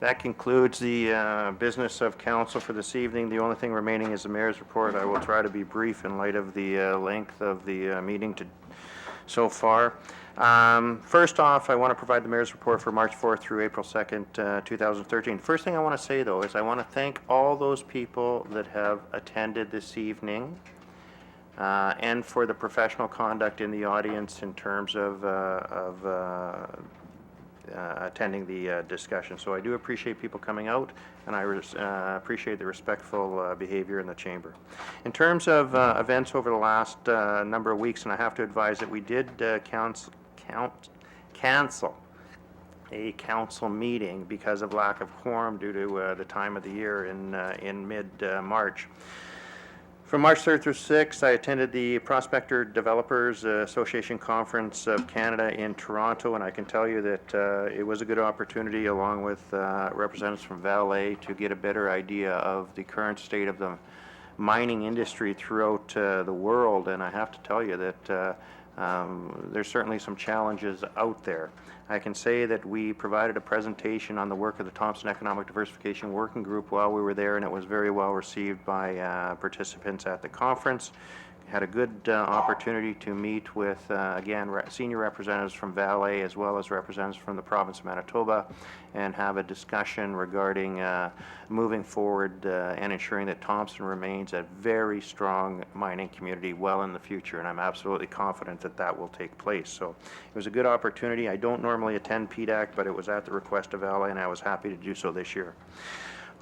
That concludes the business of council for this evening. The only thing remaining is the mayor's report. I will try to be brief in light of the length of the meeting so far. First off, I want to provide the mayor's report for March 4th through April 2nd, 2013. First thing I want to say, though, is I want to thank all those people that have attended this evening and for the professional conduct in the audience in terms of attending the discussion. So I do appreciate people coming out, and I appreciate the respectful behavior in the chamber. In terms of events over the last number of weeks, and I have to advise that we did cancel a council meeting because of lack of quorum due to the time of the year in mid-March. From March 3rd through 6th, I attended the Prospector Developers Association Conference of Canada in Toronto, and I can tell you that it was a good opportunity, along with representatives from Vale, to get a better idea of the current state of the mining industry throughout the world. And I have to tell you that there's certainly some challenges out there. I can say that we provided a presentation on the work of the Thompson Economic Diversification Working Group while we were there, and it was very well received by participants at the conference. Had a good opportunity to meet with, again, senior representatives from Vale as well as representatives from the province of Manitoba, and have a discussion regarding moving forward and ensuring that Thompson remains a very strong mining community well in the future, and I'm absolutely confident that that will take place. So it was a good opportunity. I don't normally attend PDAC, but it was at the request of Vale, and I was happy to do so this year.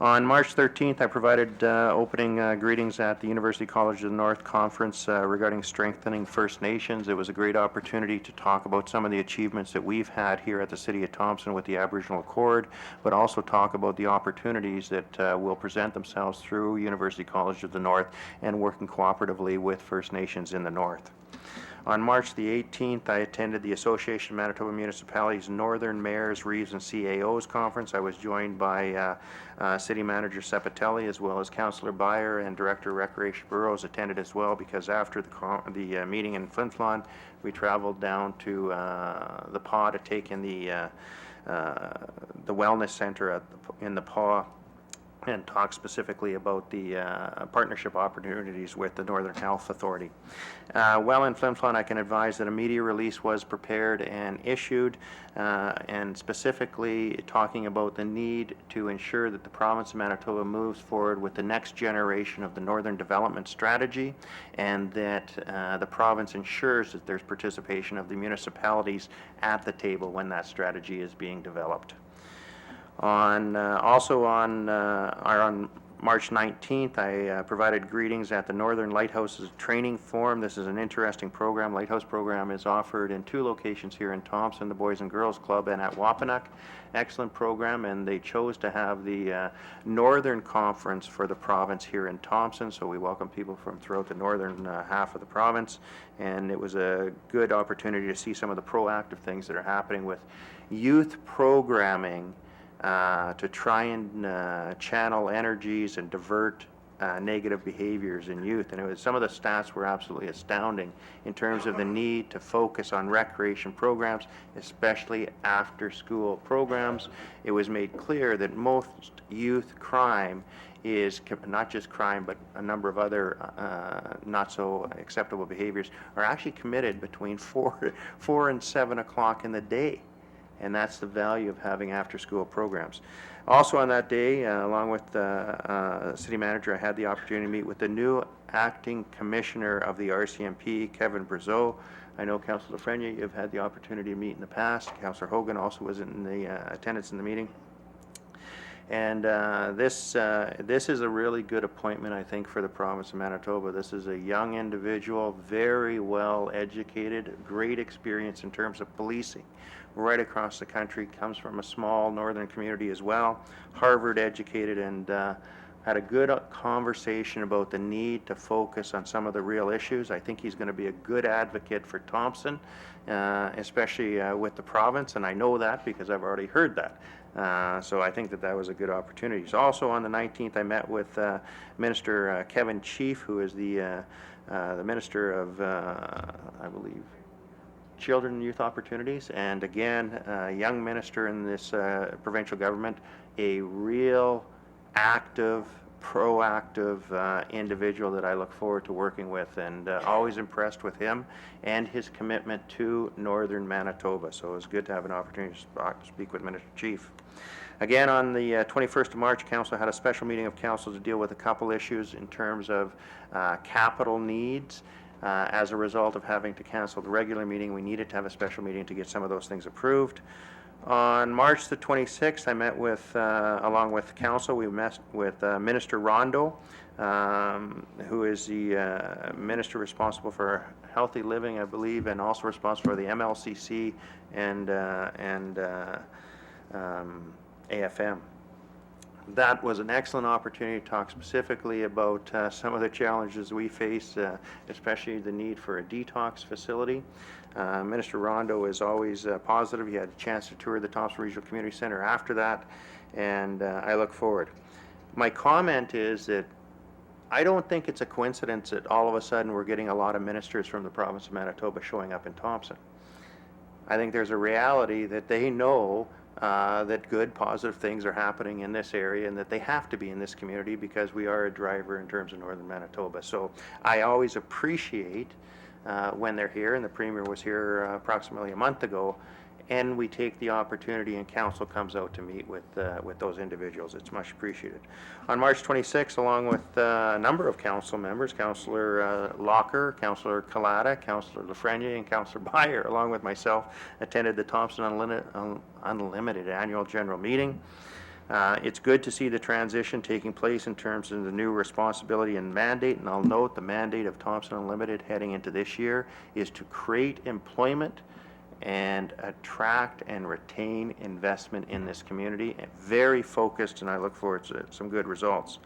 On March 13th, I provided opening greetings at the University College of the North Conference regarding strengthening First Nations. It was a great opportunity to talk about some of the achievements that we've had here at the City of Thompson with the Aboriginal Accord, but also talk about the opportunities that will present themselves through University College of the North and working cooperatively with First Nations in the North. On March the 18th, I attended the Association of Manitoba Municipalities Northern Mayors, Reeves, and CAOs Conference. I was joined by City Manager Sepatelli, as well as Councillor Byer, and Director of Recreation Bureaus attended as well, because after the meeting in Flin Flon, we traveled down to the PAW to take in the Wellness Center in the PAW and talk specifically about the partnership opportunities with the Northern Health Authority. Well, in Flin Flon, I can advise that a media release was prepared and issued, and specifically talking about the need to ensure that the province of Manitoba moves forward with the next generation of the Northern Development Strategy, and that the province ensures that there's participation of the municipalities at the table when that strategy is being developed. On March 19th, I provided greetings at the Northern Lighthouses Training Forum. This is an interesting program. Lighthouse program is offered in 2 locations here in Thompson, the Boys and Girls Club and at Wapanuck. Excellent program, and they chose to have the Northern Conference for the province here in Thompson, so we welcome people from throughout the northern half of the province, and it was a good opportunity to see some of the proactive things that are happening with youth programming to try and channel energies and divert negative behaviors in youth. And some of the stats were absolutely astounding in terms of the need to focus on recreation programs, especially after-school programs. It was made clear that most youth crime is not just crime, but a number of other not so acceptable behaviors are actually committed between 4 and 7 o'clock in the day. And that's the value of having after-school programs. Also on that day, along with the city manager, I had the opportunity to meet with the new acting commissioner of the RCMP, Kevin Brazeau. I know Councillor Lafreniere, you've had the opportunity to meet in the past. Councillor Hogan also was in the attendance in the meeting. And this is a really good appointment, I think, for the province of Manitoba. This is a young individual, very well educated, great experience in terms of policing right across the country, comes from a small northern community as well, Harvard educated, and had a good conversation about the need to focus on some of the real issues. I think he's going to be a good advocate for Thompson, especially with the province, and I know that because I've already heard that. So I think that was a good opportunity. So also on the 19th, I met with Minister Kevin Chief, who is the Minister of, I believe, children and youth opportunities, and again, a young minister in this provincial government, a real active, proactive individual that I look forward to working with, and always impressed with him and his commitment to Northern Manitoba. So it was good to have an opportunity to speak with Minister Chief. Again, on the 21st of March, Council had a special meeting of Council to deal with a couple issues in terms of capital needs. As a result of having to cancel the regular meeting, we needed to have a special meeting to get some of those things approved. On March the 26th, I met with, along with Council, we met with Minister Rondo, who is the Minister responsible for healthy living, I believe, and also responsible for the MLCC and AFM. That was an excellent opportunity to talk specifically about some of the challenges we face, especially the need for a detox facility. Minister Rondo is always positive. He had a chance to tour the Thompson Regional Community Centre after that, and I look forward. My comment is that I don't think it's a coincidence that all of a sudden we're getting a lot of ministers from the province of Manitoba showing up in Thompson. I think there's a reality that they know that good, positive things are happening in this area, and that they have to be in this community because we are a driver in terms of Northern Manitoba. So I always appreciate when they're here, and the Premier was here approximately a month ago, and we take the opportunity and Council comes out to meet with those individuals. It's much appreciated. On March 26th, along with a number of Council members, Councillor Locker, Councillor Collada, Councillor Lafreniere, and Councillor Beyer, along with myself, attended the Thompson Unlimited Annual General Meeting. It's good to see the transition taking place in terms of the new responsibility and mandate, and I'll note the mandate of Thompson Unlimited heading into this year is to create employment and attract and retain investment in this community. Very focused, and I look forward to some good results.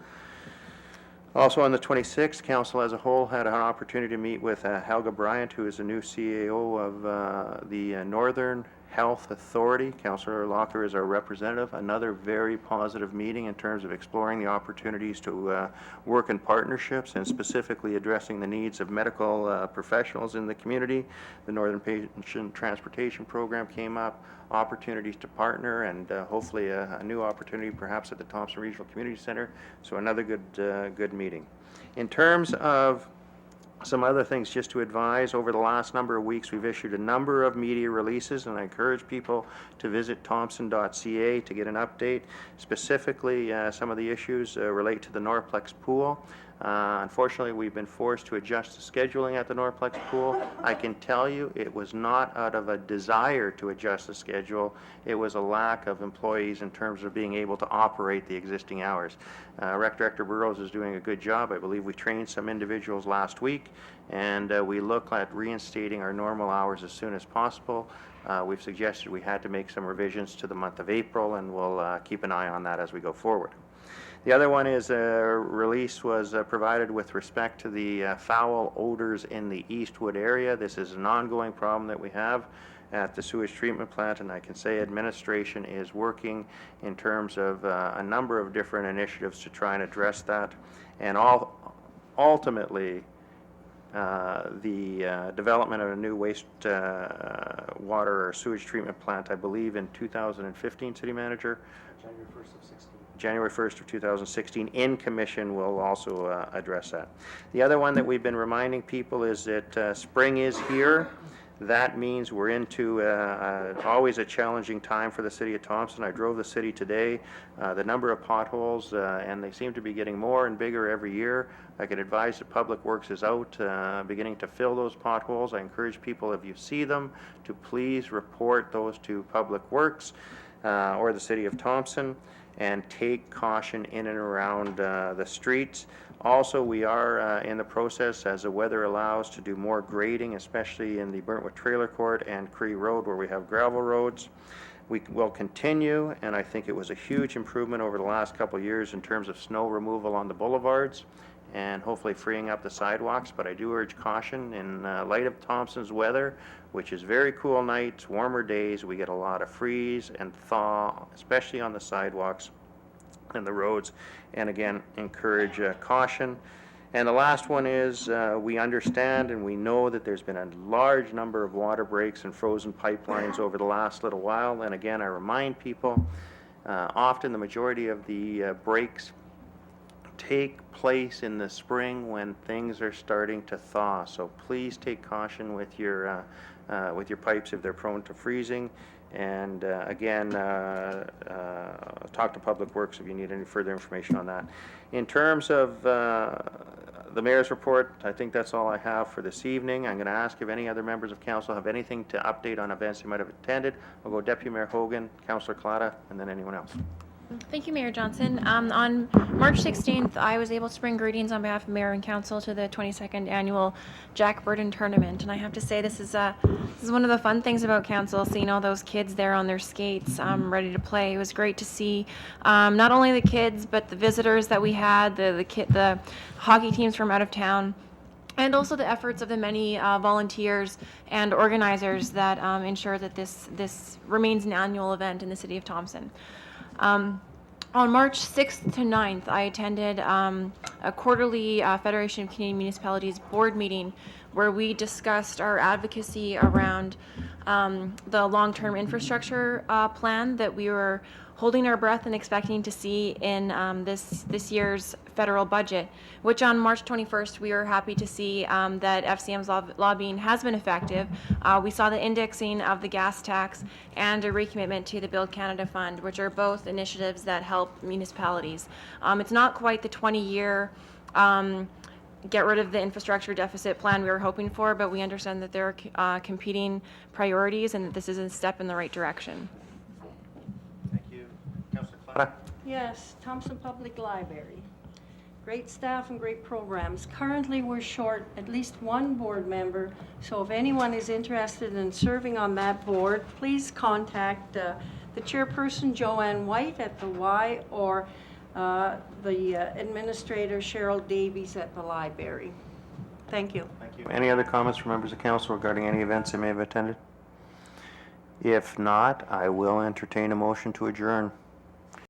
Also on the 26th, Council as a whole had an opportunity to meet with Helga Bryant, who is the new CAO of the Northern Health Authority. Councillor Locker is our representative. Another very positive meeting in terms of exploring the opportunities to work in partnerships and specifically addressing the needs of medical professionals in the community. The Northern Patient Transportation Program came up, opportunities to partner, and hopefully a new opportunity perhaps at the Thompson Regional Community Centre. So another good meeting. In terms of some other things just to advise, over the last number of weeks we've issued a number of media releases, and I encourage people to visit thompson.ca to get an update. Specifically, some of the issues relate to the Norplex pool. Unfortunately, we've been forced to adjust the scheduling at the Norplex pool. I can tell you it was not out of a desire to adjust the schedule. It was a lack of employees in terms of being able to operate the existing hours. Rec Director Burrows is doing a good job. I believe we trained some individuals last week, and we look at reinstating our normal hours as soon as possible. We've suggested we had to make some revisions to the month of April, and we'll keep an eye on that as we go forward. The other one is a release was provided with respect to the foul odors in the Eastwood area. This is an ongoing problem that we have at the sewage treatment plant, and I can say administration is working in terms of a number of different initiatives to try and address that. And ultimately, the development of a new waste water or sewage treatment plant, I believe in 2015, City Manager? January 1st of 16. January 1st of 2016 in commission will also address that. The other one that we've been reminding people is that spring is here. That means we're into always a challenging time for the City of Thompson. I drove the city today. The number of potholes, and they seem to be getting more and bigger every year. I can advise that Public Works is out beginning to fill those potholes. I encourage people, if you see them, to please report those to Public Works or the City of Thompson, and take caution in and around the streets. Also, we are in the process, as the weather allows, to do more grading, especially in the Burntwood Trailer Court and Cree Road, where we have gravel roads. We will continue, and I think it was a huge improvement over the last couple of years in terms of snow removal on the boulevards and hopefully freeing up the sidewalks. But I do urge caution in light of Thompson's weather, which is very cool nights, warmer days. We get a lot of freeze and thaw, especially on the sidewalks and the roads, and again encourage caution. And the last one is, we understand and we know that there's been a large number of water breaks and frozen pipelines over the last little while. And again, I remind people, often the majority of the breaks take place in the spring when things are starting to thaw. So please take caution with your pipes if they're prone to freezing. And again, talk to Public Works if you need any further information on that. In terms of the Mayor's report, I think that's all I have for this evening. I'm going to ask if any other members of Council have anything to update on events they might have attended. I'll go Deputy Mayor Hogan, Councillor Clatta, and then anyone else. Thank you, Mayor Johnson. On March 16th, I was able to bring greetings on behalf of Mayor and Council to the 22nd annual Jack Burton Tournament. And I have to say, this is one of the fun things about Council, seeing all those kids there on their skates, ready to play. It was great to see not only the kids, but the visitors that we had, the hockey teams from out of town, and also the efforts of the many volunteers and organizers that ensure that this remains an annual event in the city of Thompson. On March 6th to 9th, I attended a quarterly Federation of Canadian Municipalities board meeting where we discussed our advocacy around the long-term infrastructure plan that we were holding our breath and expecting to see in this year's federal budget, which on March 21st, we were happy to see that FCM's lobbying has been effective. We saw the indexing of the gas tax and a recommitment to the Build Canada Fund, which are both initiatives that help municipalities. It's not quite the 20-year get rid of the infrastructure deficit plan we were hoping for, but we understand that there are competing priorities and that this is a step in the right direction. Thank you. Councillor Clatta. Yes, Thompson Public Library. Great staff and great programs. Currently, we're short at least one board member, so if anyone is interested in serving on that board, please contact the chairperson, Joanne White at the Y, or the administrator, Cheryl Davies at the library. Thank you. Thank you. Any other comments from members of council regarding any events they may have attended? If not, I will entertain a motion to adjourn.